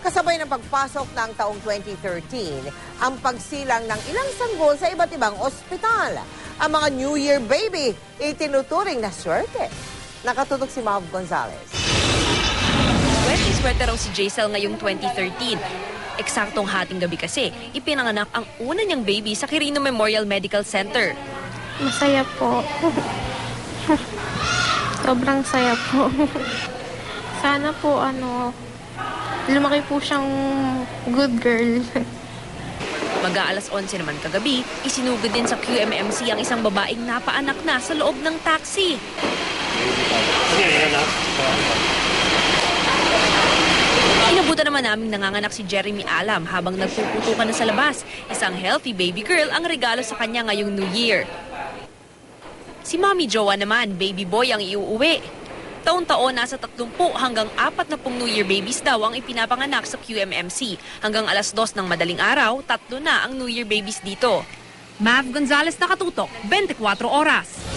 Kasabay ng pagpasok ng taong 2013, ang pagsilang ng ilang sanggol sa iba't ibang ospital. Ang mga New Year baby, itinuturing na swerte. Nakatutok si Mav Gonzalez. Swerte raw si Jaisel ngayong 2013. Eksaktong hating gabi kasi, ipinanganak ang una niyang baby sa Quirino Memorial Medical Center. Masaya po. Sobrang saya po. Sana po, lumaki po siyang good girl. Mag-aalas 11 naman kagabi, isinugod din sa QMMC ang isang babaeng napaanak na sa loob ng taxi. Inabutan naman naming nanganganak si Jeremy Alam habang nagpuputukan na sa labas. Isang healthy baby girl ang regalo sa kanya ngayong New Year. Si Mommy Joa naman, baby boy ang iuuwi. Taon-taon, nasa 30 hanggang 40 New Year babies daw ang ipinapanganak sa QMMC. Hanggang alas 2 ng madaling araw, 3 na ang New Year babies dito. Mav Gonzalez, nakatutok, 24 oras.